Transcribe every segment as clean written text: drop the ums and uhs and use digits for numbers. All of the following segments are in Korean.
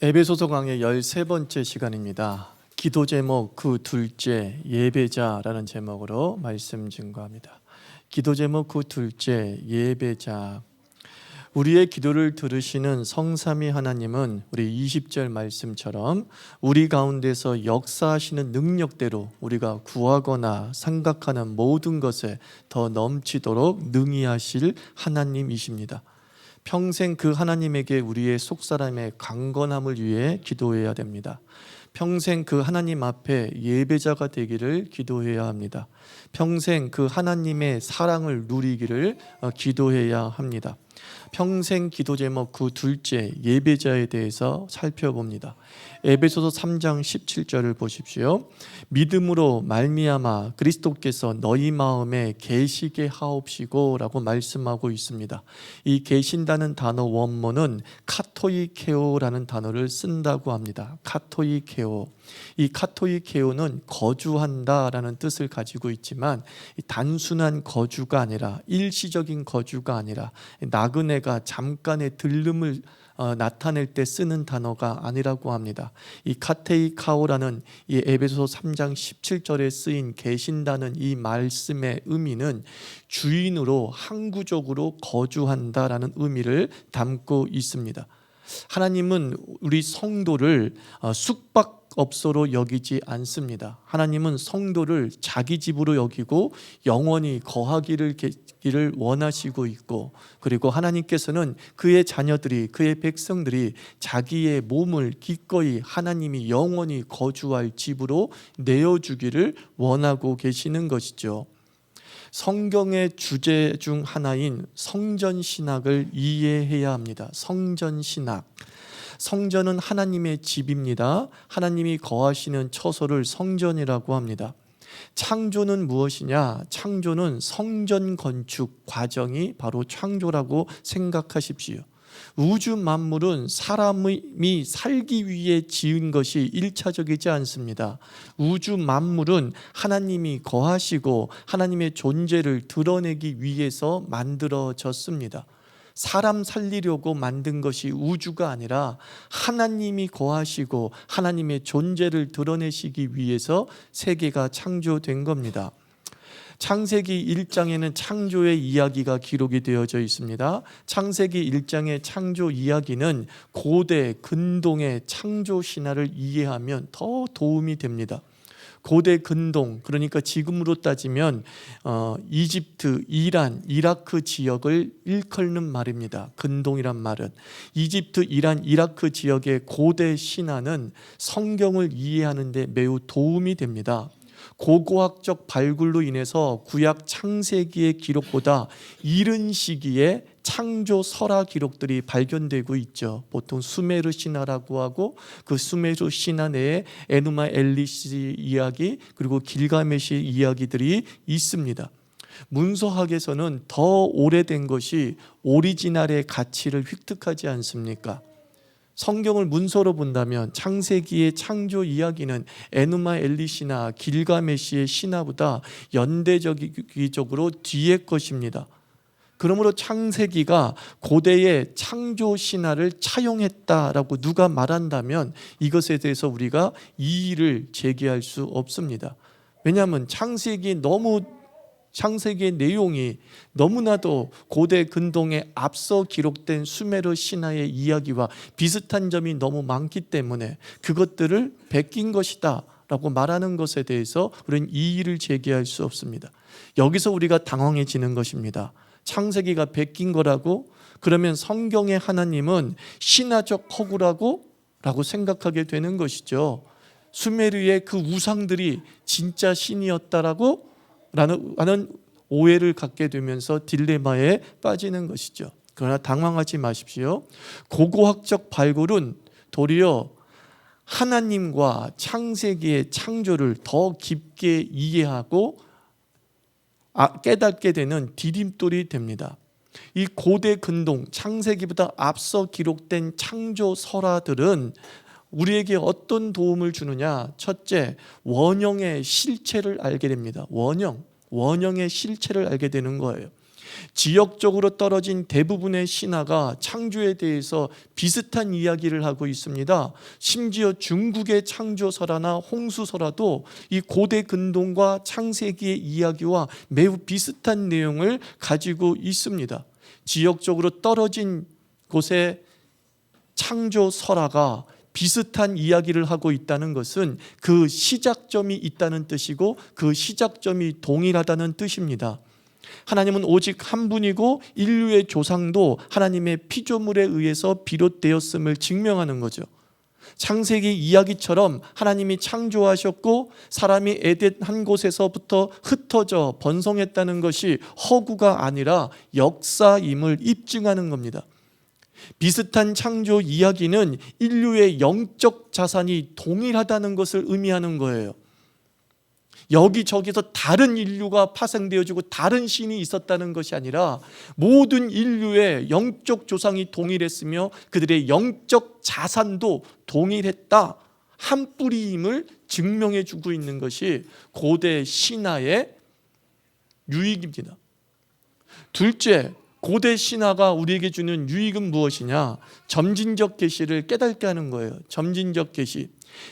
에베소서 강의 13번째 시간입니다. 기도 제목 그 둘째 예배자라는 제목으로 말씀 증거합니다. 기도 제목 그 둘째 예배자. 우리의 기도를 들으시는 성삼위 하나님은 우리 20절 말씀처럼 우리 가운데서 역사하시는 능력대로 우리가 구하거나 생각하는 모든 것에 더 넘치도록 능히 하실 하나님이십니다. 평생 그 하나님에게 우리의 속사람의 강건함을 위해 기도해야 됩니다. 평생 그 하나님 앞에 예배자가 되기를 기도해야 합니다. 평생 그 하나님의 사랑을 누리기를 기도해야 합니다. 평생 기도 제목 그 둘째 예배자에 대해서 살펴봅니다. 에베소서 3장 17절을 보십시오. 믿음으로 말미암아 그리스도께서 너희 마음에 계시게 하옵시고 라고 말씀하고 있습니다. 이 계신다는 단어 원문은 카토이케오라는 단어를 쓴다고 합니다. 카토이케오. 이 카토이케오는 거주한다라는 뜻을 가지고 있지만 단순한 거주가 아니라 일시적인 거주가 아니라 나그네가 잠깐의 들름을 나타낼 때 쓰는 단어가 아니라고 합니다. 이 카테이카오라는 이 에베소서 3장 17절에 쓰인 계신다는 이 말씀의 의미는 주인으로 항구적으로 거주한다라는 의미를 담고 있습니다. 하나님은 우리 성도를 숙박업소로 여기지 않습니다. 하나님은 성도를 자기 집으로 여기고 영원히 거하기를 원하시고 있고, 그리고 하나님께서는 그의 자녀들이, 그의 백성들이 자기의 몸을 기꺼이 하나님이 영원히 거주할 집으로 내어주기를 원하고 계시는 것이죠. 성경의 주제 중 하나인 성전신학을 이해해야 합니다. 성전신학. 성전은 하나님의 집입니다. 하나님이 거하시는 처소를 성전이라고 합니다. 창조는 무엇이냐? 창조는 성전 건축 과정이 바로 창조라고 생각하십시오. 우주 만물은 사람이 살기 위해 지은 것이 1차적이지 않습니다. 우주 만물은 하나님이 거하시고 하나님의 존재를 드러내기 위해서 만들어졌습니다. 사람 살리려고 만든 것이 우주가 아니라 하나님이 거하시고 하나님의 존재를 드러내시기 위해서 세계가 창조된 겁니다. 창세기 1장에는 창조의 이야기가 기록이 되어져 있습니다. 창세기 1장의 창조 이야기는 고대 근동의 창조 신화를 이해하면 더 도움이 됩니다. 고대 근동, 그러니까 지금으로 따지면 이집트, 이란, 이라크 지역을 일컫는 말입니다. 근동이란 말은 이집트, 이란, 이라크 지역의 고대 신화는 성경을 이해하는 데 매우 도움이 됩니다. 고고학적 발굴로 인해서 구약 창세기의 기록보다 이른 시기에 창조 설화 기록들이 발견되고 있죠. 보통 수메르 신화라고 하고 그 수메르 신화 내에 에누마 엘리시 이야기 그리고 길가메시 이야기들이 있습니다. 문서학에서는 더 오래된 것이 오리지널의 가치를 획득하지 않습니까? 성경을 문서로 본다면 창세기의 창조 이야기는 에누마 엘리시나 길가메시의 신화보다 연대적으로 뒤의 것입니다. 그러므로 창세기가 고대의 창조 신화를 차용했다라고 누가 말한다면 이것에 대해서 우리가 이의를 제기할 수 없습니다. 왜냐하면 창세기의 내용이 너무나도 고대 근동에 앞서 기록된 수메르 신화의 이야기와 비슷한 점이 너무 많기 때문에 그것들을 베낀 것이다 라고 말하는 것에 대해서 우리는 이의를 제기할 수 없습니다. 여기서 우리가 당황해지는 것입니다. 창세기가 베낀 거라고? 그러면 성경의 하나님은 신화적 허구라고? 라고 생각하게 되는 것이죠. 수메르의 그 우상들이 진짜 신이었다라고? 라는 오해를 갖게 되면서 딜레마에 빠지는 것이죠. 그러나 당황하지 마십시오. 고고학적 발굴은 도리어 하나님과 창세기의 창조를 더 깊게 이해하고 깨닫게 되는 디딤돌이 됩니다. 이 고대 근동 창세기보다 앞서 기록된 창조 설화들은 우리에게 어떤 도움을 주느냐? 첫째, 원형의 실체를 알게 됩니다. 원형의 실체를 알게 되는 거예요. 지역적으로 떨어진 대부분의 신화가 창조에 대해서 비슷한 이야기를 하고 있습니다. 심지어 중국의 창조설화나 홍수설화도 이 고대 근동과 창세기의 이야기와 매우 비슷한 내용을 가지고 있습니다. 지역적으로 떨어진 곳의 창조설화가 비슷한 이야기를 하고 있다는 것은 그 시작점이 있다는 뜻이고 그 시작점이 동일하다는 뜻입니다. 하나님은 오직 한 분이고 인류의 조상도 하나님의 피조물에 의해서 비롯되었음을 증명하는 거죠. 창세기 이야기처럼 하나님이 창조하셨고 사람이 에덴 한 곳에서부터 흩어져 번성했다는 것이 허구가 아니라 역사임을 입증하는 겁니다. 비슷한 창조 이야기는 인류의 영적 자산이 동일하다는 것을 의미하는 거예요. 여기저기서 다른 인류가 파생되어지고 다른 신이 있었다는 것이 아니라 모든 인류의 영적 조상이 동일했으며 그들의 영적 자산도 동일했다, 한 뿌리임을 증명해 주고 있는 것이 고대 신화의 유익입니다. 둘째, 고대 신화가 우리에게 주는 유익은 무엇이냐? 점진적 계시를 깨닫게 하는 거예요. 점진적 계시.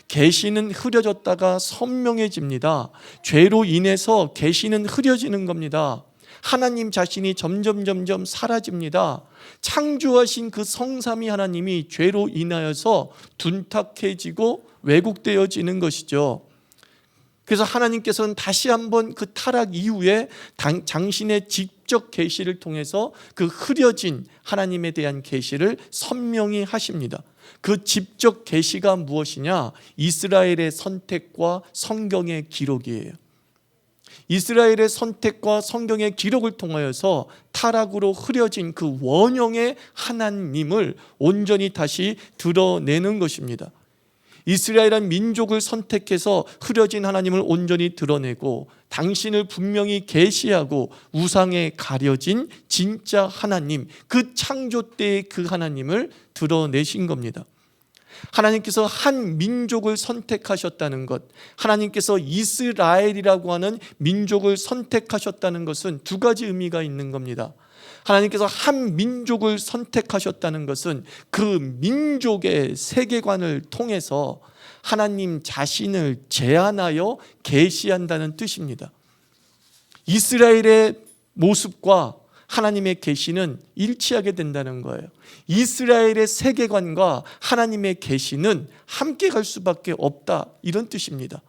계시는 흐려졌다가 선명해집니다. 죄로 인해서 계시는 흐려지는 겁니다. 하나님 자신이 점점 사라집니다. 창조하신 그 성삼위 하나님이 죄로 인하여서 둔탁해지고 왜곡되어지는 것이죠. 그래서 하나님께서는 다시 한번 그 타락 이후에 당신의 직접 계시를 통해서 그 흐려진 하나님에 대한 계시를 선명히 하십니다. 그 직접 계시가 무엇이냐? 이스라엘의 선택과 성경의 기록이에요. 이스라엘의 선택과 성경의 기록을 통하여서 타락으로 흐려진 그 원형의 하나님을 온전히 다시 드러내는 것입니다. 이스라엘은 민족을 선택해서 흐려진 하나님을 온전히 드러내고 당신을 분명히 계시하고 우상에 가려진 진짜 하나님, 그 창조 때의 그 하나님을 드러내신 겁니다. 하나님께서 한 민족을 선택하셨다는 것, 하나님께서 이스라엘이라고 하는 민족을 선택하셨다는 것은 두 가지 의미가 있는 겁니다. 하나님께서 한 민족을 선택하셨다는 것은 그 민족의 세계관을 통해서 하나님 자신을 제한하여 계시한다는 뜻입니다. 이스라엘의 모습과 하나님의 계시는 일치하게 된다는 거예요. 이스라엘의 세계관과 하나님의 계시는 함께 갈 수밖에 없다, 이런 뜻입니다.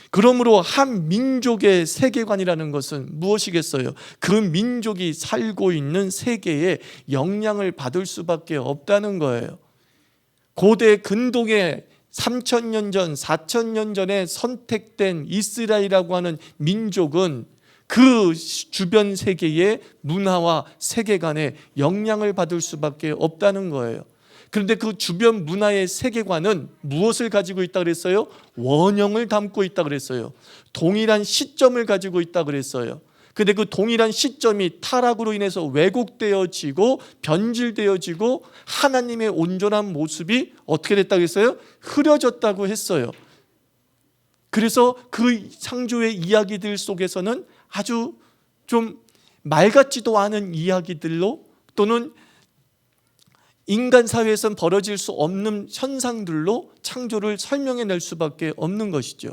그러므로 한 민족의 세계관이라는 것은 무엇이겠어요? 그 민족이 살고 있는 세계에 영향을 받을 수밖에 없다는 거예요. 고대 근동의 3,000년 전, 4,000년 전에 선택된 이스라엘이라고 하는 민족은 그 주변 세계의 문화와 세계관에 영향을 받을 수밖에 없다는 거예요. 그런데 그 주변 문화의 세계관은 무엇을 가지고 있다 그랬어요? 원형을 담고 있다 그랬어요. 동일한 시점을 가지고 있다 그랬어요. 그런데 그 동일한 시점이 타락으로 인해서 왜곡되어지고 변질되어지고 하나님의 온전한 모습이 어떻게 됐다고 했어요? 흐려졌다고 했어요. 그래서 그 창조의 이야기들 속에서는 아주 좀 말 같지도 않은 이야기들로 또는 인간 사회에서는 벌어질 수 없는 현상들로 창조를 설명해낼 수밖에 없는 것이죠.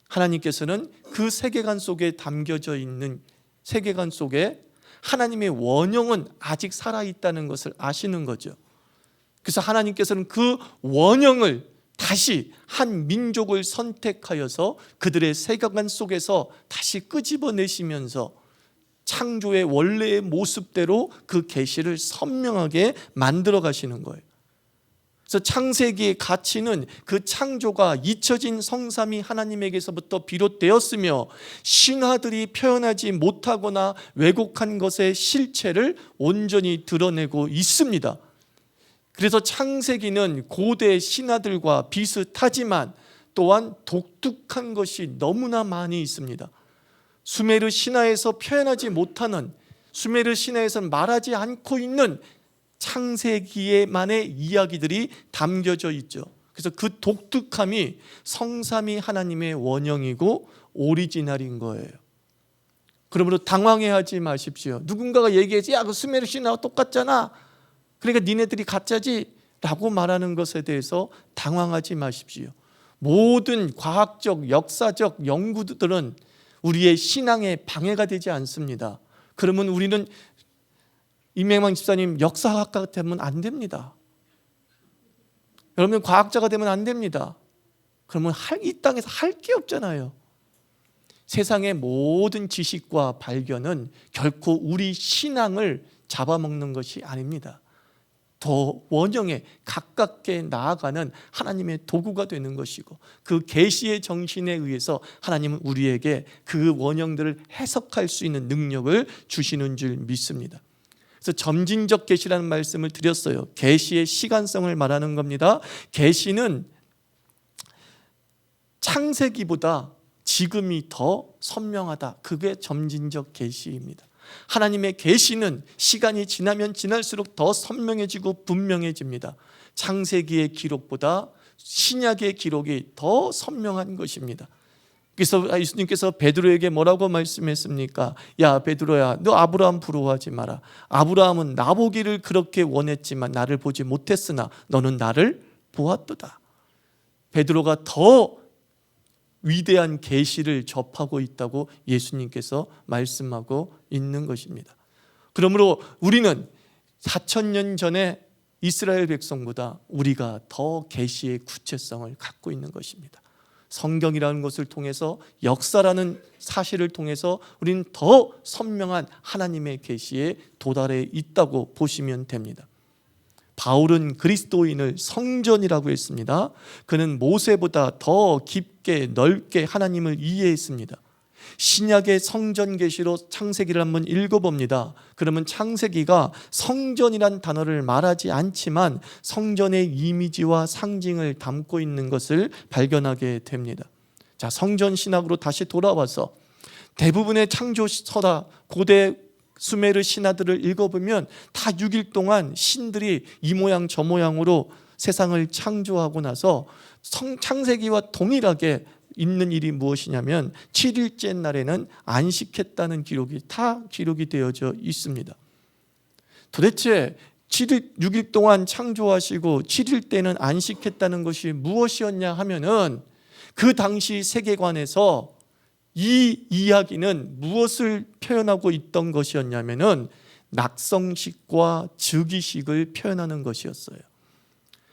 하나님께서는 그 세계관 속에 담겨져 있는 세계관 속에 하나님의 원형은 아직 살아있다는 것을 아시는 거죠. 그래서 하나님께서는 그 원형을 다시 한 민족을 선택하여서 그들의 세계관 속에서 다시 끄집어내시면서 창조의 원래의 모습대로 그 계시를 선명하게 만들어 가시는 거예요. 그래서 창세기의 가치는 그 창조가 잊혀진 성삼위 하나님에게서부터 비롯되었으며 신화들이 표현하지 못하거나 왜곡한 것의 실체를 온전히 드러내고 있습니다. 그래서 창세기는 고대 신화들과 비슷하지만 또한 독특한 것이 너무나 많이 있습니다. 수메르 신화에서 표현하지 못하는, 수메르 신화에서는 말하지 않고 있는 창세기에만의 이야기들이 담겨져 있죠. 그래서 그 독특함이 성삼위 하나님의 원형이고 오리지널인 거예요. 그러므로 당황해하지 마십시오. 누군가가 얘기하지, 야, 그 수메르 신화와 똑같잖아, 그러니까 니네들이 가짜지 라고 말하는 것에 대해서 당황하지 마십시오. 모든 과학적, 역사적 연구들은 우리의 신앙에 방해가 되지 않습니다. 그러면 우리는 임명만 집사님 역사학자가 되면 안 됩니다. 여러분 과학자가 되면 안 됩니다. 그러면 이 땅에서 할 게 없잖아요. 세상의 모든 지식과 발견은 결코 우리 신앙을 잡아먹는 것이 아닙니다. 더 원형에 가깝게 나아가는 하나님의 도구가 되는 것이고, 그 계시의 정신에 의해서 하나님은 우리에게 그 원형들을 해석할 수 있는 능력을 주시는 줄 믿습니다. 그래서 점진적 계시라는 말씀을 드렸어요. 계시의 시간성을 말하는 겁니다. 계시는 창세기보다 지금이 더 선명하다. 그게 점진적 계시입니다. 하나님의 계시는 시간이 지나면 지날수록 더 선명해지고 분명해집니다. 창세기의 기록보다 신약의 기록이 더 선명한 것입니다. 그래서 예수님께서 베드로에게 뭐라고 말씀했습니까? 야, 베드로야, 너 아브라함 부러워하지 마라. 아브라함은 나보기를 그렇게 원했지만 나를 보지 못했으나 너는 나를 보았도다. 베드로가 더 위대한 계시를 접하고 있다고 예수님께서 말씀하고 있는 것입니다. 그러므로 우리는 4,000년 전에 이스라엘 백성보다 우리가 더 계시의 구체성을 갖고 있는 것입니다. 성경이라는 것을 통해서, 역사라는 사실을 통해서 우리는 더 선명한 하나님의 계시에 도달해 있다고 보시면 됩니다. 바울은 그리스도인을 성전이라고 했습니다. 그는 모세보다 더 깊게 넓게 하나님을 이해했습니다. 신약의 성전 계시로 창세기를 한번 읽어봅니다. 그러면 창세기가 성전이란 단어를 말하지 않지만 성전의 이미지와 상징을 담고 있는 것을 발견하게 됩니다. 자, 성전 신학으로 다시 돌아와서 대부분의 창조서다, 고대 수메르 신화들을 읽어보면 다 6일 동안 신들이 이 모양 저 모양으로 세상을 창조하고 나서 창세기와 동일하게 있는 일이 무엇이냐면 7일째 날에는 안식했다는 기록이 다 기록이 되어져 있습니다. 도대체 6일 동안 창조하시고 7일 때는 안식했다는 것이 무엇이었냐 하면은 그 당시 세계관에서 이 이야기는 무엇을 표현하고 있던 것이었냐면은 낙성식과 즉위식을 표현하는 것이었어요.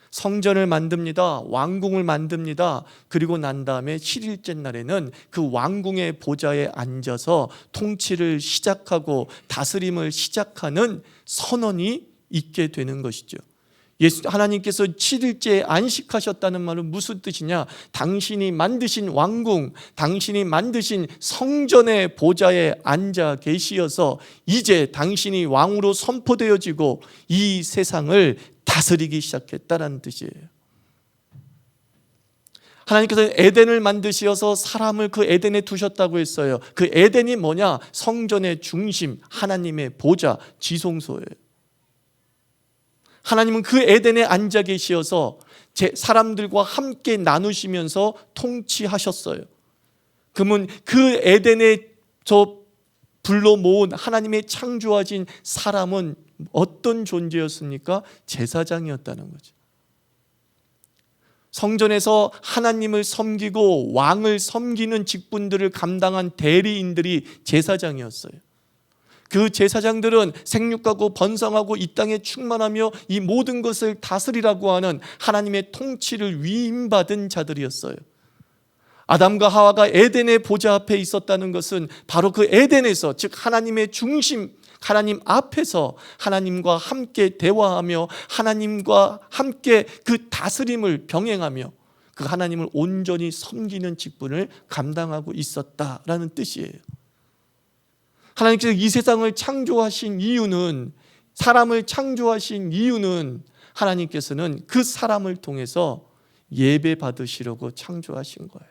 성전을 만듭니다. 왕궁을 만듭니다. 그리고 난 다음에 7일째 날에는 그 왕궁의 보좌에 앉아서 통치를 시작하고 다스림을 시작하는 선언이 있게 되는 것이죠. 하나님께서 7일째에 안식하셨다는 말은 무슨 뜻이냐? 당신이 만드신 왕궁, 당신이 만드신 성전의 보좌에 앉아 계시어서 이제 당신이 왕으로 선포되어지고 이 세상을 다스리기 시작했다는 뜻이에요. 하나님께서 에덴을 만드시어서 사람을 그 에덴에 두셨다고 했어요. 그 에덴이 뭐냐? 성전의 중심, 하나님의 보좌, 지성소예요. 하나님은 그 에덴에 앉아 계시어서 사람들과 함께 나누시면서 통치하셨어요. 그러면 그 에덴에 불러 모은 하나님의 창조하신 사람은 어떤 존재였습니까? 제사장이었다는 거죠. 성전에서 하나님을 섬기고 왕을 섬기는 직분들을 감당한 대리인들이 제사장이었어요. 그 제사장들은 생육하고 번성하고 이 땅에 충만하며 이 모든 것을 다스리라고 하는 하나님의 통치를 위임받은 자들이었어요. 아담과 하와가 에덴의 보좌 앞에 있었다는 것은 바로 그 에덴에서, 즉 하나님의 중심, 하나님 앞에서 하나님과 함께 대화하며 하나님과 함께 그 다스림을 병행하며 그 하나님을 온전히 섬기는 직분을 감당하고 있었다라는 뜻이에요. 하나님께서 이 세상을 창조하신 이유는, 사람을 창조하신 이유는 하나님께서는 그 사람을 통해서 예배 받으시려고 창조하신 거예요.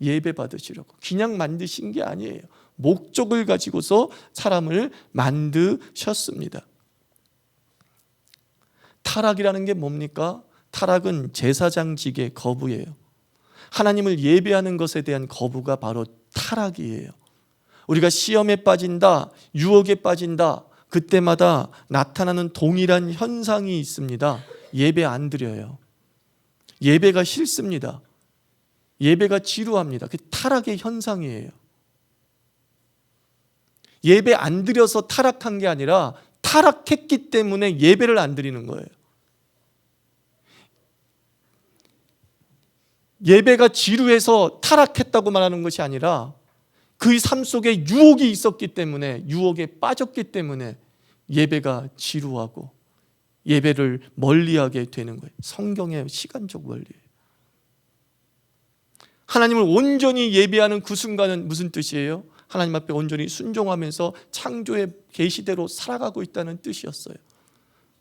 예배 받으시려고. 그냥 만드신 게 아니에요. 목적을 가지고서 사람을 만드셨습니다. 타락이라는 게 뭡니까? 타락은 제사장직의 거부예요. 하나님을 예배하는 것에 대한 거부가 바로 타락이에요. 우리가 시험에 빠진다, 유혹에 빠진다, 그때마다 나타나는 동일한 현상이 있습니다. 예배 안 드려요. 예배가 싫습니다. 예배가 지루합니다. 그게 타락의 현상이에요. 예배 안 드려서 타락한 게 아니라 타락했기 때문에 예배를 안 드리는 거예요. 예배가 지루해서 타락했다고 말하는 것이 아니라 그 삶 속에 유혹이 있었기 때문에, 유혹에 빠졌기 때문에 예배가 지루하고 예배를 멀리하게 되는 거예요. 성경의 시간적 원리예요. 하나님을 온전히 예배하는 그 순간은 무슨 뜻이에요? 하나님 앞에 온전히 순종하면서 창조의 계시대로 살아가고 있다는 뜻이었어요.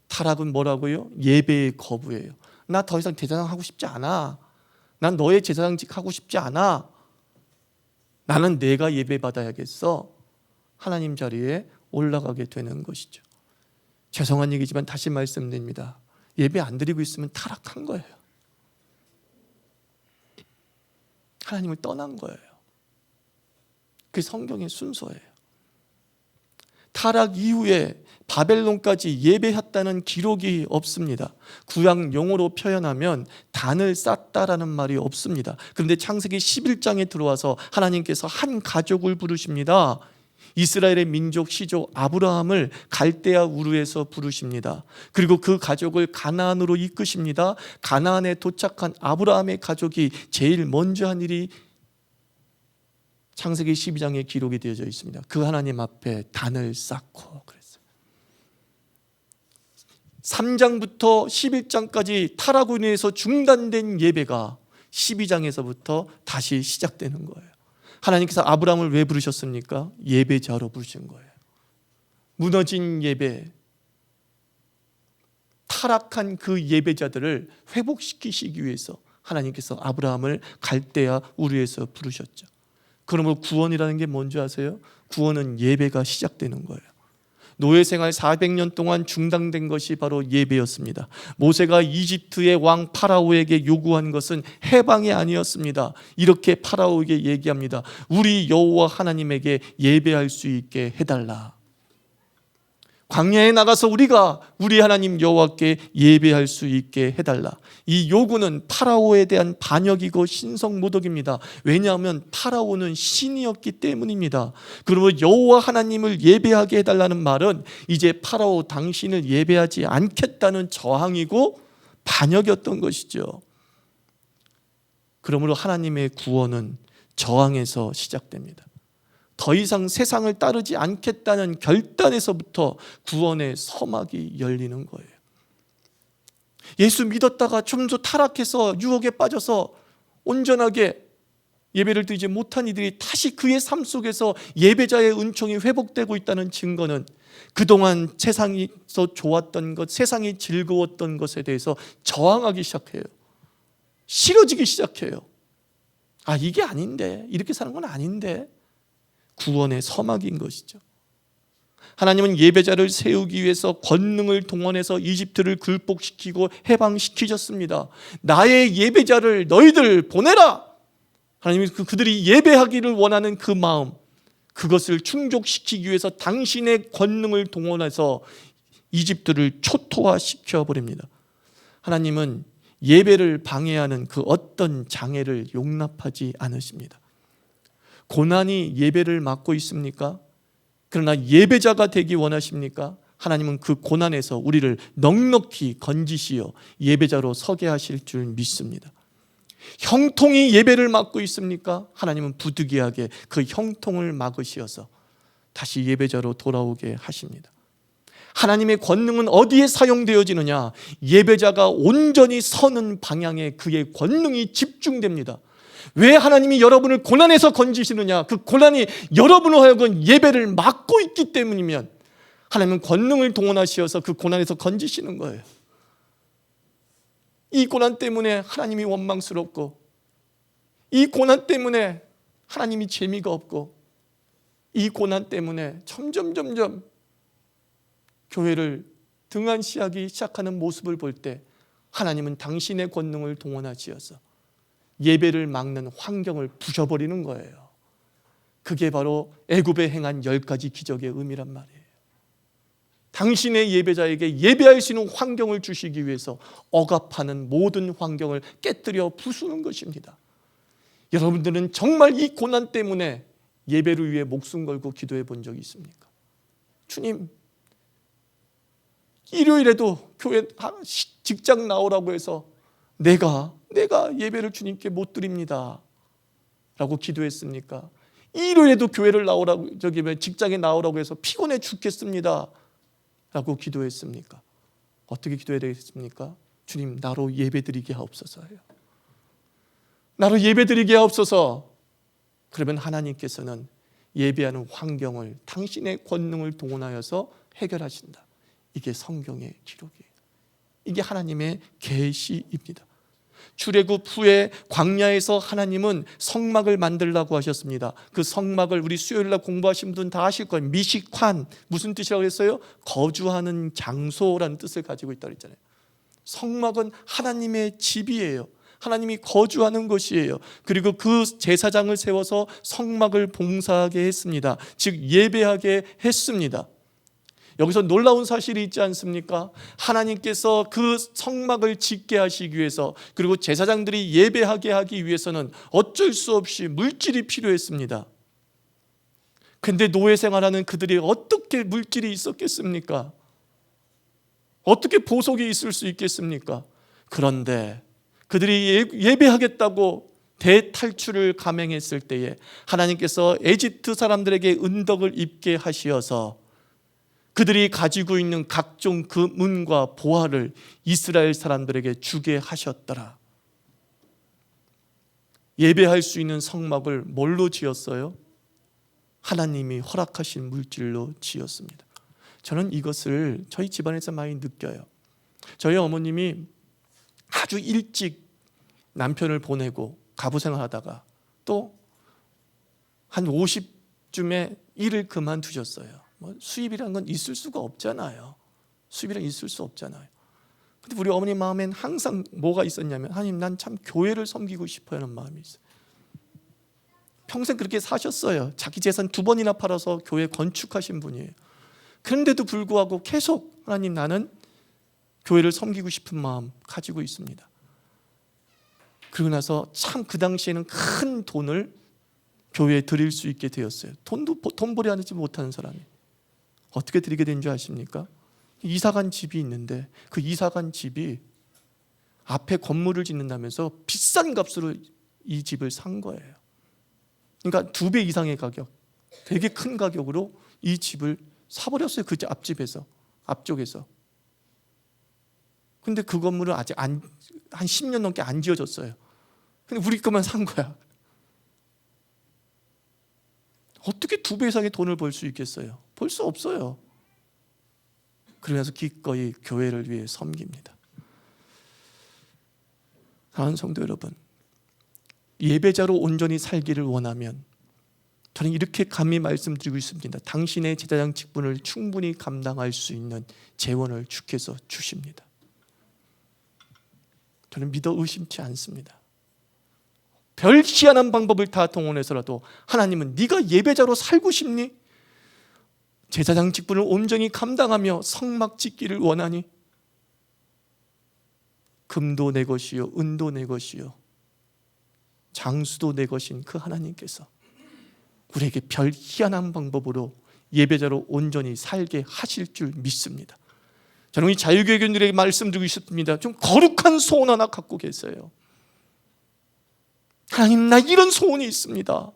타락은 뭐라고요? 예배의 거부예요. 나 더 이상 제사장 하고 싶지 않아. 난 너의 제사장직 하고 싶지 않아. 나는 내가 예배 받아야겠어. 하나님 자리에 올라가게 되는 것이죠. 죄송한 얘기지만 다시 말씀드립니다. 예배 안 드리고 있으면 타락한 거예요. 하나님을 떠난 거예요. 그게 성경의 순서예요. 타락 이후에 바벨론까지 예배했다는 기록이 없습니다. 구약 용어로 표현하면 단을 쌓다라는 말이 없습니다. 그런데 창세기 11장에 들어와서 하나님께서 한 가족을 부르십니다. 이스라엘의 민족 시조 아브라함을 갈대아 우르에서 부르십니다. 그리고 그 가족을 가나안으로 이끄십니다. 가나안에 도착한 아브라함의 가족이 제일 먼저 한 일이 창세기 12장에 기록이 되어져 있습니다. 그 하나님 앞에 단을 쌓고 그랬어요. 3장부터 11장까지 타락으로 인해서 중단된 예배가 12장에서부터 다시 시작되는 거예요. 하나님께서 아브라함을 왜 부르셨습니까? 예배자로 부르신 거예요. 무너진 예배, 타락한 그 예배자들을 회복시키시기 위해서 하나님께서 아브라함을 갈대아 우르에서 부르셨죠. 그러므로 구원이라는 게 뭔지 아세요? 구원은 예배가 시작되는 거예요. 노예 생활 400년 동안 중단된 것이 바로 예배였습니다. 모세가 이집트의 왕 파라오에게 요구한 것은 해방이 아니었습니다. 이렇게 파라오에게 얘기합니다. 우리 여호와 하나님에게 예배할 수 있게 해달라. 광야에 나가서 우리가 우리 하나님 여호와께 예배할 수 있게 해달라. 이 요구는 파라오에 대한 반역이고 신성모독입니다. 왜냐하면 파라오는 신이었기 때문입니다. 그러면 여호와 하나님을 예배하게 해달라는 말은 이제 파라오 당신을 예배하지 않겠다는 저항이고 반역이었던 것이죠. 그러므로 하나님의 구원은 저항에서 시작됩니다. 더 이상 세상을 따르지 않겠다는 결단에서부터 구원의 서막이 열리는 거예요. 예수 믿었다가 좀 더 타락해서 유혹에 빠져서 온전하게 예배를 드리지 못한 이들이 다시 그의 삶 속에서 예배자의 은총이 회복되고 있다는 증거는 그동안 세상에서 좋았던 것, 세상이 즐거웠던 것에 대해서 저항하기 시작해요. 싫어지기 시작해요. 아, 이게 아닌데, 이렇게 사는 건 아닌데. 구원의 서막인 것이죠. 하나님은 예배자를 세우기 위해서 권능을 동원해서 이집트를 굴복시키고 해방시키셨습니다. 나의 예배자를 너희들 보내라. 하나님이 그들이 예배하기를 원하는 그 마음, 그것을 충족시키기 위해서 당신의 권능을 동원해서 이집트를 초토화시켜 버립니다. 하나님은 예배를 방해하는 그 어떤 장애를 용납하지 않으십니다. 고난이 예배를 막고 있습니까? 그러나 예배자가 되기 원하십니까? 하나님은 그 고난에서 우리를 넉넉히 건지시어 예배자로 서게 하실 줄 믿습니다. 형통이 예배를 막고 있습니까? 하나님은 부득이하게 그 형통을 막으시어서 다시 예배자로 돌아오게 하십니다. 하나님의 권능은 어디에 사용되어지느냐? 예배자가 온전히 서는 방향에 그의 권능이 집중됩니다. 왜 하나님이 여러분을 고난에서 건지시느냐? 그 고난이 여러분을 하여금 예배를 막고 있기 때문이면 하나님은 권능을 동원하시어서 그 고난에서 건지시는 거예요. 이 고난 때문에 하나님이 원망스럽고, 이 고난 때문에 하나님이 재미가 없고, 이 고난 때문에 점점 교회를 등한시하기 시작하는 모습을 볼 때 하나님은 당신의 권능을 동원하시어서 예배를 막는 환경을 부셔버리는 거예요. 그게 바로 애굽에 행한 10가지 기적의 의미란 말이에요. 당신의 예배자에게 예배할 수 있는 환경을 주시기 위해서 억압하는 모든 환경을 깨뜨려 부수는 것입니다. 여러분들은 정말 이 고난 때문에 예배를 위해 목숨 걸고 기도해 본 적이 있습니까? 주님, 일요일에도 교회 직장 나오라고 해서 내가 예배를 주님께 못 드립니다 라고 기도했습니까? 일요일에도 교회를 나오라고, 직장에 나오라고 해서 피곤해 죽겠습니다 라고 기도했습니까? 어떻게 기도해야 되겠습니까? 주님, 나로 예배드리게 하옵소서요. 나로 예배드리게 하옵소서. 그러면 하나님께서는 예배하는 환경을 당신의 권능을 동원하여서 해결하신다. 이게 성경의 기록이에요. 이게 하나님의 계시입니다. 출애굽 후에 광야에서 하나님은 성막을 만들라고 하셨습니다. 그 성막을 우리 수요일날 공부하신 분은 다 아실 거예요. 미식환, 무슨 뜻이라고 했어요? 거주하는 장소라는 뜻을 가지고 있다고 했잖아요. 성막은 하나님의 집이에요. 하나님이 거주하는 것이에요. 그리고 그 제사장을 세워서 성막을 봉사하게 했습니다. 즉 예배하게 했습니다. 여기서 놀라운 사실이 있지 않습니까? 하나님께서 그 성막을 짓게 하시기 위해서, 그리고 제사장들이 예배하게 하기 위해서는 어쩔 수 없이 물질이 필요했습니다. 근데 노예 생활하는 그들이 어떻게 물질이 있었겠습니까? 어떻게 보석이 있을 수 있겠습니까? 그런데 그들이 예배하겠다고 대탈출을 감행했을 때에 하나님께서 에집트 사람들에게 은덕을 입게 하시어서 그들이 가지고 있는 각종 금은과 보화를 이스라엘 사람들에게 주게 하셨더라. 예배할 수 있는 성막을 뭘로 지었어요? 하나님이 허락하신 물질로 지었습니다. 저는 이것을 저희 집안에서 많이 느껴요. 저희 어머님이 아주 일찍 남편을 보내고 가부생활하다가 또 한 50쯤에 일을 그만두셨어요. 수입이라는 건 있을 수가 없잖아요. 수입이란 있을 수 없잖아요. 근데 우리 어머니 마음엔 항상 뭐가 있었냐면, 하나님, 난 참 교회를 섬기고 싶어요 하는 마음이 있어요. 평생 그렇게 사셨어요. 자기 재산 2번이나 팔아서 교회 건축하신 분이에요. 그런데도 불구하고 계속 하나님, 나는 교회를 섬기고 싶은 마음 가지고 있습니다. 그러고 나서 참 그 당시에는 큰 돈을 교회에 드릴 수 있게 되었어요. 돈벌이 하지 못하는 사람이 어떻게 드리게 된 줄 아십니까? 이사간 집이 있는데 그 이사간 집이 앞에 건물을 짓는다면서 비싼 값으로 이 집을 산 거예요. 그러니까 2배 이상의 가격, 되게 큰 가격으로 이 집을 사버렸어요. 그 앞쪽에서. 근데 그 건물은 아직 한 10년 넘게 안 지어졌어요. 근데 우리 것만 산 거야. 어떻게 2배 이상의 돈을 벌 수 있겠어요? 벌 수 없어요. 그러면서 기꺼이 교회를 위해 섬깁니다. 사랑하는 성도 여러분, 예배자로 온전히 살기를 원하면 저는 이렇게 감히 말씀드리고 있습니다. 당신의 제사장 직분을 충분히 감당할 수 있는 재원을 주께서 주십니다. 저는 믿어 의심치 않습니다. 별 희한한 방법을 다 동원해서라도 하나님은 네가 예배자로 살고 싶니? 제사장 직분을 온전히 감당하며 성막 짓기를 원하니? 금도 내 것이요 은도 내 것이요 장수도 내 것인 그 하나님께서 우리에게 별 희한한 방법으로 예배자로 온전히 살게 하실 줄 믿습니다. 저는 이 자유교회견들에게 말씀드리고 싶습니다. 좀 거룩한 소원 하나 갖고 계세요. 하나님, 나 이런 소원이 있습니다.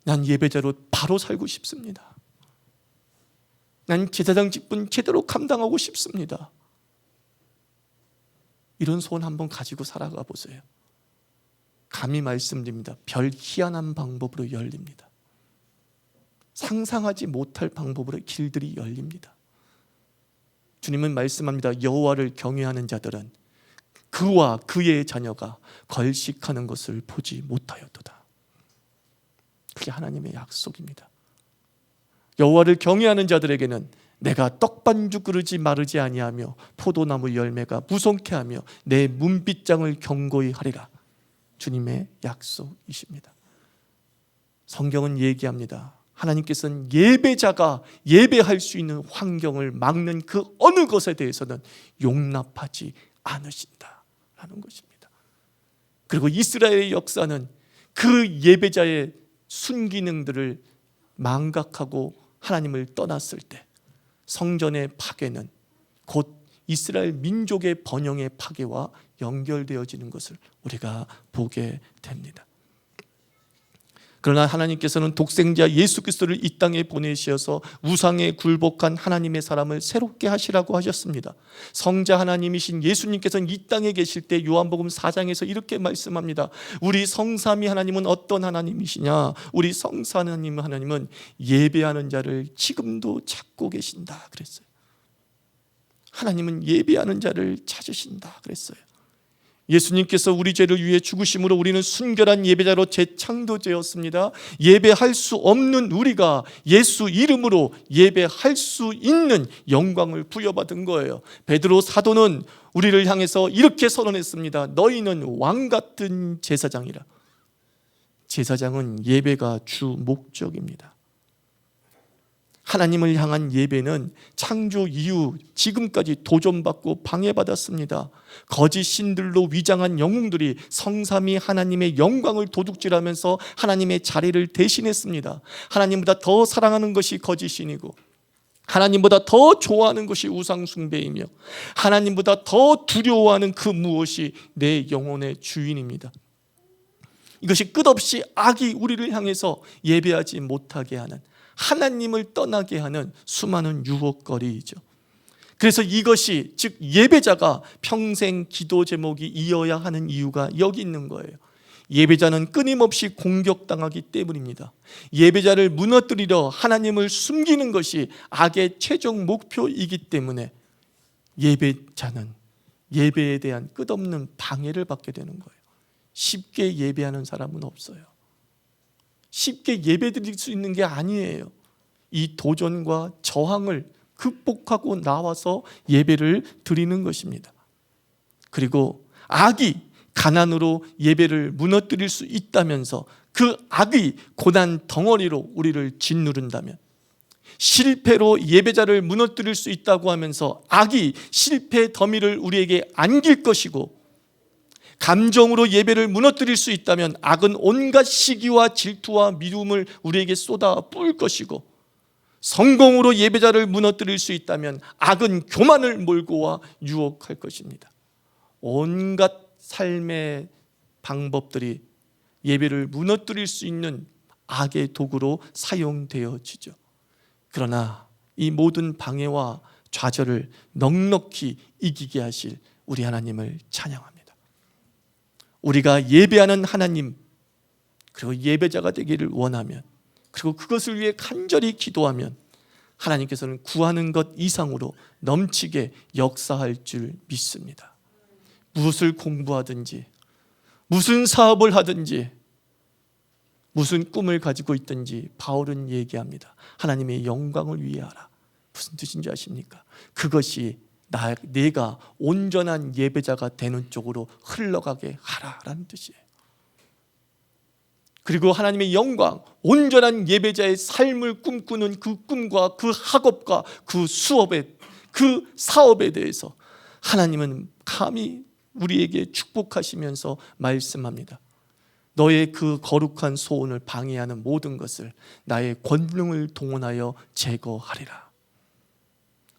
난 예배자로 바로 살고 싶습니다. 난 제사장 직분 제대로 감당하고 싶습니다. 이런 소원 한번 가지고 살아가 보세요. 감히 말씀드립니다. 별 희한한 방법으로 열립니다. 상상하지 못할 방법으로 길들이 열립니다. 주님은 말씀합니다. 여호와를 경외하는 자들은 그와 그의 자녀가 걸식하는 것을 보지 못하였도다. 그게 하나님의 약속입니다. 여호와를 경외하는 자들에게는 내가 떡반죽 그르지 마르지 아니하며 포도나무 열매가 무성케 하며 내 문빗장을 견고히 하리라. 주님의 약속이십니다. 성경은 얘기합니다. 하나님께서는 예배자가 예배할 수 있는 환경을 막는 그 어느 것에 대해서는 용납하지 않으신다라는 것입니다. 그리고 이스라엘의 역사는 그 예배자의 순기능들을 망각하고 하나님을 떠났을 때 성전의 파괴는 곧 이스라엘 민족의 번영의 파괴와 연결되어지는 것을 우리가 보게 됩니다. 그러나 하나님께서는 독생자 예수 그리스도를 이 땅에 보내셔서 우상에 굴복한 하나님의 사람을 새롭게 하시라고 하셨습니다. 성자 하나님이신 예수님께서는 이 땅에 계실 때 요한복음 4장에서 이렇게 말씀합니다. 우리 성삼위 하나님은 어떤 하나님이시냐? 우리 성삼 하나님은 예배하는 자를 지금도 찾고 계신다 그랬어요. 하나님은 예배하는 자를 찾으신다 그랬어요. 예수님께서 우리 죄를 위해 죽으심으로 우리는 순결한 예배자로 재창조되었습니다. 예배할 수 없는 우리가 예수 이름으로 예배할 수 있는 영광을 부여받은 거예요. 베드로 사도는 우리를 향해서 이렇게 선언했습니다. 너희는 왕같은 제사장이라. 제사장은 예배가 주 목적입니다. 하나님을 향한 예배는 창조 이후 지금까지 도전받고 방해받았습니다. 거짓 신들로 위장한 영웅들이 성삼위 하나님의 영광을 도둑질하면서 하나님의 자리를 대신했습니다. 하나님보다 더 사랑하는 것이 거짓 신이고 하나님보다 더 좋아하는 것이 우상 숭배이며 하나님보다 더 두려워하는 그 무엇이 내 영혼의 주인입니다. 이것이 끝없이 악이 우리를 향해서 예배하지 못하게 하는, 하나님을 떠나게 하는 수많은 유혹거리이죠. 그래서 이것이, 즉 예배자가 평생 기도 제목이 이어야 하는 이유가 여기 있는 거예요. 예배자는 끊임없이 공격당하기 때문입니다. 예배자를 무너뜨리려 하나님을 숨기는 것이 악의 최종 목표이기 때문에 예배자는 예배에 대한 끝없는 방해를 받게 되는 거예요. 쉽게 예배하는 사람은 없어요. 쉽게 예배드릴 수 있는 게 아니에요. 이 도전과 저항을 극복하고 나와서 예배를 드리는 것입니다. 그리고 악이 가난으로 예배를 무너뜨릴 수 있다면서 그 악이 고난 덩어리로 우리를 짓누른다면, 실패로 예배자를 무너뜨릴 수 있다고 하면서 악이 실패 더미를 우리에게 안길 것이고, 감정으로 예배를 무너뜨릴 수 있다면 악은 온갖 시기와 질투와 미움을 우리에게 쏟아 부을 것이고, 성공으로 예배자를 무너뜨릴 수 있다면 악은 교만을 몰고 와 유혹할 것입니다. 온갖 삶의 방법들이 예배를 무너뜨릴 수 있는 악의 도구로 사용되어지죠. 그러나 이 모든 방해와 좌절을 넉넉히 이기게 하실 우리 하나님을 찬양합니다. 우리가 예배하는 하나님, 그리고 예배자가 되기를 원하면, 그리고 그것을 위해 간절히 기도하면 하나님께서는 구하는 것 이상으로 넘치게 역사할 줄 믿습니다. 무엇을 공부하든지, 무슨 사업을 하든지, 무슨 꿈을 가지고 있든지 바울은 얘기합니다. 하나님의 영광을 위해 하라. 무슨 뜻인지 아십니까? 그것이 내가 온전한 예배자가 되는 쪽으로 흘러가게 하라라는 뜻이에요. 그리고 하나님의 영광, 온전한 예배자의 삶을 꿈꾸는 그 꿈과 그 학업과 그 수업에, 그 사업에 대해서 하나님은 감히 우리에게 축복하시면서 말씀합니다. 너의 그 거룩한 소원을 방해하는 모든 것을 나의 권능을 동원하여 제거하리라.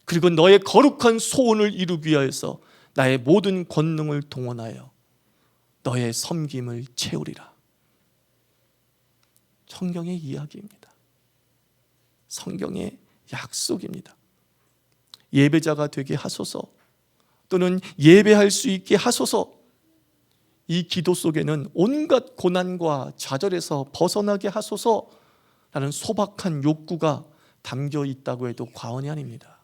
그리고 너의 거룩한 소원을 이루기 위해서 나의 모든 권능을 동원하여 너의 섬김을 채우리라. 성경의 이야기입니다. 성경의 약속입니다. 예배자가 되게 하소서, 또는 예배할 수 있게 하소서. 이 기도 속에는 온갖 고난과 좌절에서 벗어나게 하소서라는 소박한 욕구가 담겨 있다고 해도 과언이 아닙니다.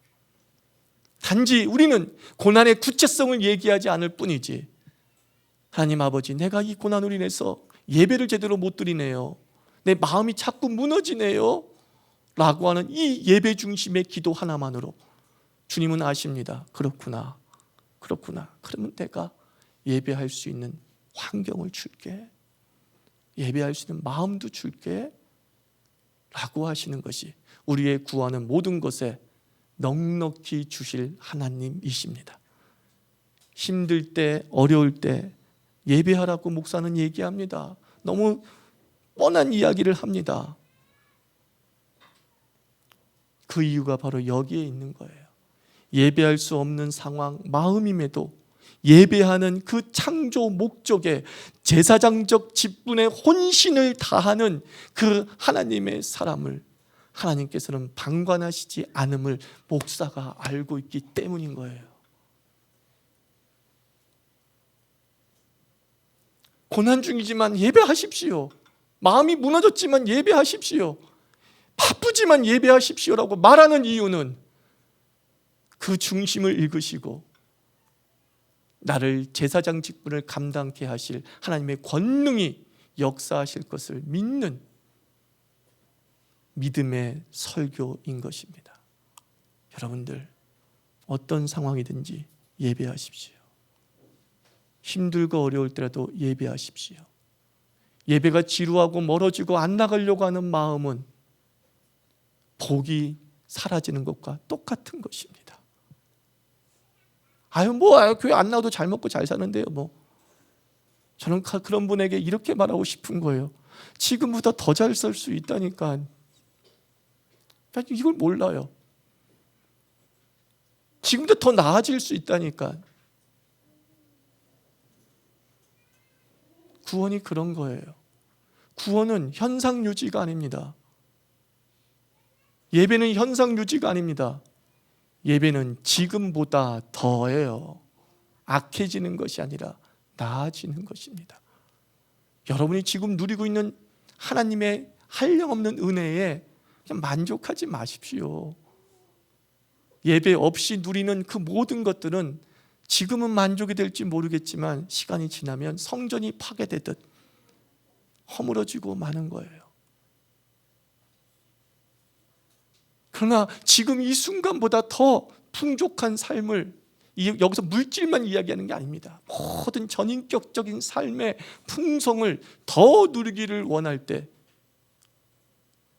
단지 우리는 고난의 구체성을 얘기하지 않을 뿐이지, 하나님 아버지, 내가 이 고난으로 인해서 예배를 제대로 못 드리네요, 내 마음이 자꾸 무너지네요 라고 하는 이 예배 중심의 기도 하나만으로 주님은 아십니다. 그렇구나. 그러면 내가 예배할 수 있는 환경을 줄게, 예배할 수 있는 마음도 줄게, 라고 하시는 것이 우리의 구하는 모든 것에 넉넉히 주실 하나님이십니다. 힘들 때, 어려울 때 예배하라고 목사는 얘기합니다. 너무 뻔한 이야기를 합니다. 그 이유가 바로 여기에 있는 거예요. 예배할 수 없는 상황, 마음임에도 예배하는 그 창조 목적에 제사장적 직분에 혼신을 다하는 그 하나님의 사람을 하나님께서는 방관하시지 않음을 목사가 알고 있기 때문인 거예요. 고난 중이지만 예배하십시오. 마음이 무너졌지만 예배하십시오. 바쁘지만 예배하십시오라고 말하는 이유는 그 중심을 읽으시고 나를 제사장 직분을 감당케 하실 하나님의 권능이 역사하실 것을 믿는 믿음의 설교인 것입니다. 여러분들 어떤 상황이든지 예배하십시오. 힘들고 어려울 때라도 예배하십시오. 예배가 지루하고 멀어지고 안 나가려고 하는 마음은 복이 사라지는 것과 똑같은 것입니다. 교회 안 나와도 잘 먹고 잘 사는데요. 저는 그런 분에게 이렇게 말하고 싶은 거예요. 지금보다 더 잘 살 수 있다니까. 이걸 몰라요. 지금보다 더 나아질 수 있다니까. 구원이 그런 거예요. 구원은 현상 유지가 아닙니다. 예배는 현상 유지가 아닙니다. 예배는 지금보다 더해요. 악해지는 것이 아니라 나아지는 것입니다. 여러분이 지금 누리고 있는 하나님의 한량없는 은혜에 그냥 만족하지 마십시오. 예배 없이 누리는 그 모든 것들은 지금은 만족이 될지 모르겠지만 시간이 지나면 성전이 파괴되듯 허물어지고 마는 거예요. 그러나 지금 이 순간보다 더 풍족한 삶을, 여기서 물질만 이야기하는 게 아닙니다. 모든 전인격적인 삶의 풍성을 더 누리기를 원할 때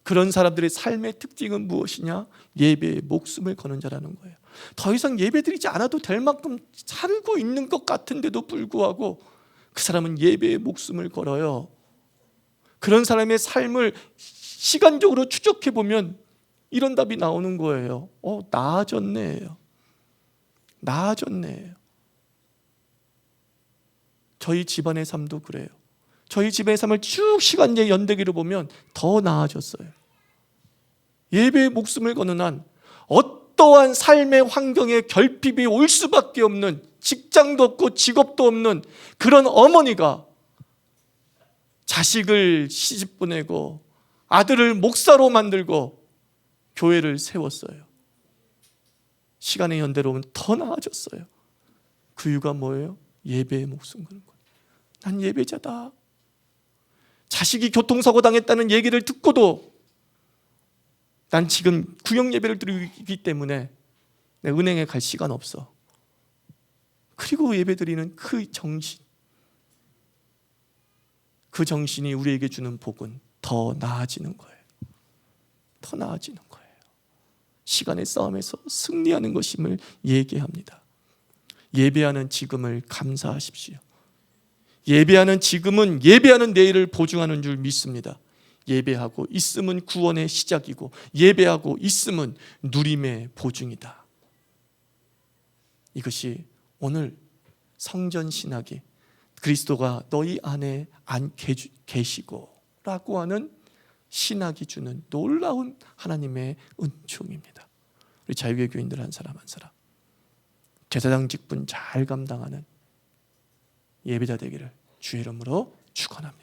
그런 사람들의 삶의 특징은 무엇이냐? 예배에 목숨을 거는 자라는 거예요. 더 이상 예배드리지 않아도 될 만큼 살고 있는 것 같은데도 불구하고 그 사람은 예배에 목숨을 걸어요. 그런 사람의 삶을 시간적으로 추적해 보면 이런 답이 나오는 거예요. 나아졌네요. 나아졌네요. 저희 집안의 삶도 그래요. 저희 집안의 삶을 쭉 시간제 연대기로 보면 더 나아졌어요. 예배에 목숨을 거는 한 어떠한 삶의 환경에 결핍이 올 수밖에 없는, 직장도 없고 직업도 없는 그런 어머니가 자식을 시집 보내고 아들을 목사로 만들고 교회를 세웠어요. 시간의 연대로 보면 더 나아졌어요. 그 이유가 뭐예요? 예배에 목숨 거는 거예요. 난 예배자다. 자식이 교통사고 당했다는 얘기를 듣고도 난 지금 구역 예배를 드리기 때문에 내 은행에 갈 시간 없어. 그리고 예배 드리는 그 정신, 그 정신이 우리에게 주는 복은 더 나아지는 거예요. 더 나아지는 거예요. 시간의 싸움에서 승리하는 것임을 얘기합니다. 예배하는 지금을 감사하십시오. 예배하는 지금은 예배하는 내일을 보증하는 줄 믿습니다. 예배하고 있음은 구원의 시작이고 예배하고 있음은 누림의 보증이다. 이것이 오늘 성전 신학이 그리스도가 너희 안에 안 계시고 라고 하는 신학이 주는 놀라운 하나님의 은총입니다. 우리 자유의 교인들 한 사람 한 사람 제사장 직분 잘 감당하는 예배자 되기를 주의 이름으로 축원합니다.